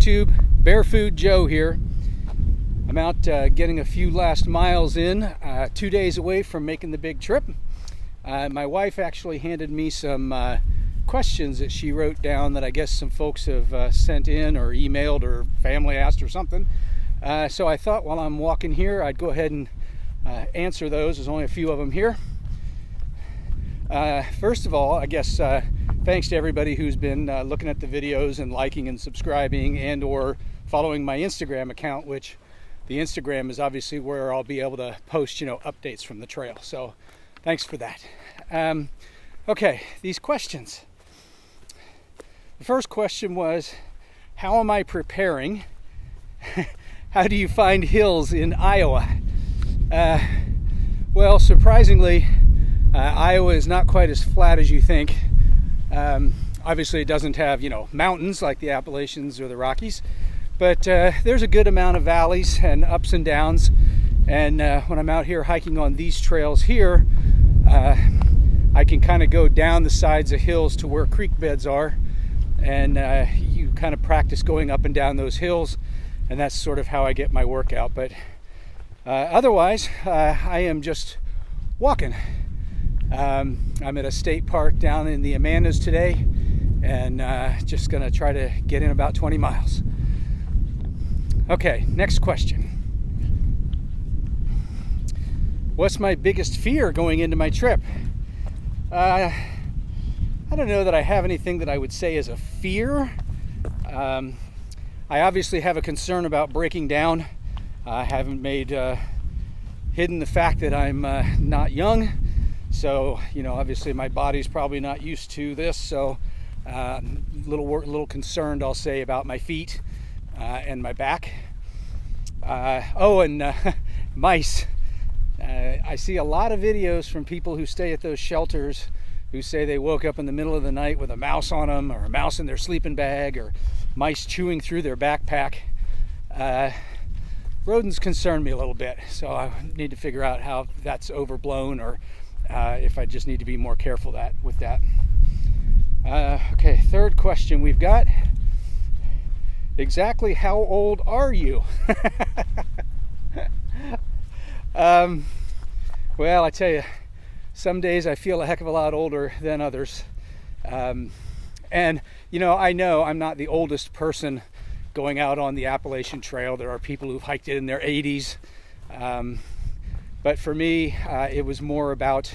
YouTube. BearFoodJoe here. I'm out getting a few last miles in, 2 days away from making the big trip. My wife actually handed me some questions that she wrote down that I guess some folks have sent in or emailed or family asked or something. So I thought while I'm walking here, I'd go ahead and answer those. There's only a few of them here. First of all, I guess thanks to everybody who's been looking at the videos and liking and subscribing and or following my Instagram account, which the Instagram is obviously where I'll be able to post, updates from the trail. So thanks for that. Okay, these questions. The first question was, how am I preparing? How do you find hills in Iowa? Well, surprisingly, Iowa is not quite as flat as you think. Obviously, it doesn't have, mountains like the Appalachians or the Rockies, but there's a good amount of valleys and ups and downs. And when I'm out here hiking on these trails here, I can kind of go down the sides of hills to where creek beds are, and you kind of practice going up and down those hills, and that's sort of how I get my workout. But otherwise, I am just walking. I'm at a state park down in the Amandas today, and just gonna try to get in about 20 miles. Okay, next question. What's my biggest fear going into my trip? I don't know that I have anything that I would say is a fear. I obviously have a concern about breaking down. I haven't hidden the fact that I'm not young. So, obviously my body's probably not used to this. So, little concerned, I'll say, about my feet and my back. Mice. I see a lot of videos from people who stay at those shelters who say they woke up in the middle of the night with a mouse on them, or a mouse in their sleeping bag, or mice chewing through their backpack. Rodents concern me a little bit, so I need to figure out how that's overblown, or if I just need to be more careful with that. Okay, third question we've got. Exactly how old are you? Well, I tell you, some days I feel a heck of a lot older than others. And, I know I'm not the oldest person going out on the Appalachian Trail. There are people who've hiked it in their 80s. But for me, it was more about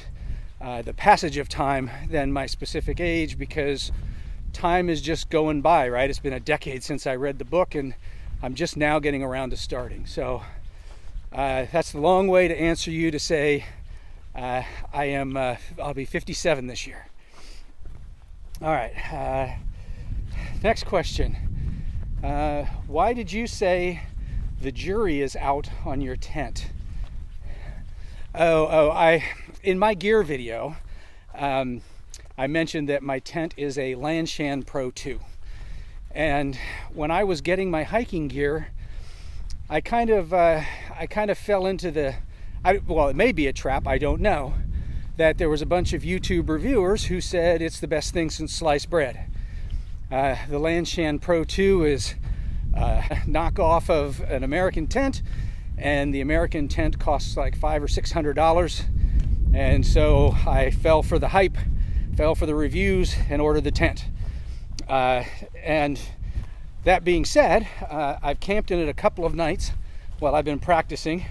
the passage of time than my specific age, because time is just going by, right? It's been a decade since I read the book, and I'm just now getting around to starting. So that's the long way to answer you to say I'll be 57 this year. All right, next question. Why did you say the jury is out on your tent? In my gear video, I mentioned that my tent is a Lanshan Pro 2. And when I was getting my hiking gear, I kind of fell into it may be a trap, I don't know, that there was a bunch of YouTube reviewers who said it's the best thing since sliced bread. The Lanshan Pro 2 is a knockoff of an American tent, and the American tent costs like $500 or $600. And so I fell for the hype, fell for the reviews, and ordered the tent. And that being said, I've camped in it a couple of nights while I've been practicing,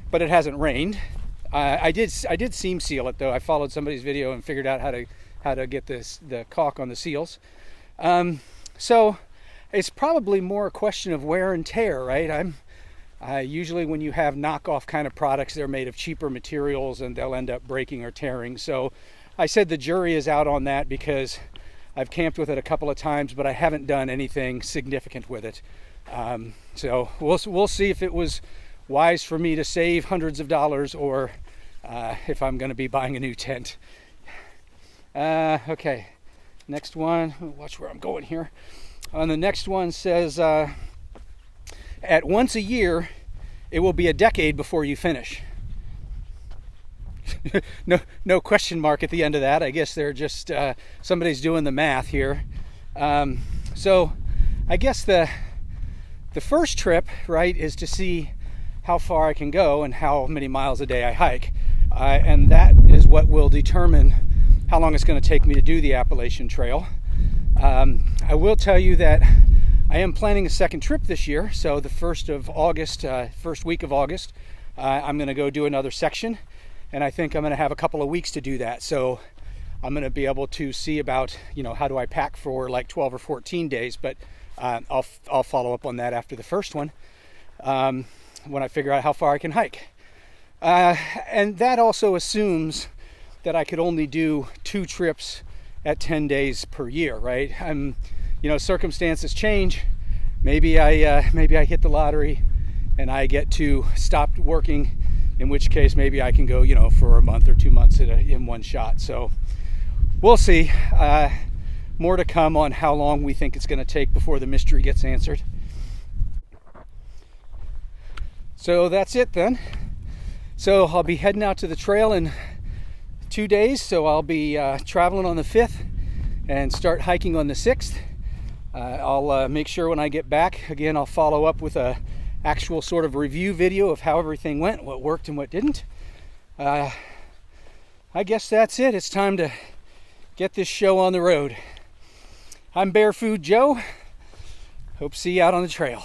but it hasn't rained. I did seam seal it though. I followed somebody's video and figured out how to get the caulk on the seals. So it's probably more a question of wear and tear, right? Usually when you have knockoff kind of products, they're made of cheaper materials and they'll end up breaking or tearing. So I said the jury is out on that because I've camped with it a couple of times, but I haven't done anything significant with it. So we'll see if it was wise for me to save hundreds of dollars, or if I'm going to be buying a new tent. Okay, next one. Watch where I'm going here. The next one says, at once a year, it will be a decade before you finish. No question mark at the end of that. I guess they're just somebody's doing the math here. So I guess the The first trip, right, is to see how far I can go and how many miles a day I hike. And that is what will determine how long it's going to take me to do the Appalachian Trail. I will tell you that I am planning a second trip this year. So the 1st of August, first week of August, I'm going to go do another section. And I think I'm going to have a couple of weeks to do that. So I'm going to be able to see about, how do I pack for like 12 or 14 days. But I'll follow up on that after the first one, when I figure out how far I can hike. And that also assumes that I could only do 2 trips at 10 days per year, right? Circumstances change. Maybe I hit the lottery and I get to stop working, in which case maybe I can go, for a month or 2 months in one shot. So we'll see. More to come on how long we think it's going to take before the mystery gets answered. So that's it then. So I'll be heading out to the trail in 2 days. So I'll be traveling on the 5th and start hiking on the 6th. I'll make sure when I get back, again, I'll follow up with a actual sort of review video of how everything went, what worked and what didn't. I guess that's it. It's time to get this show on the road. I'm BearFoodJoe. Hope to see you out on the trail.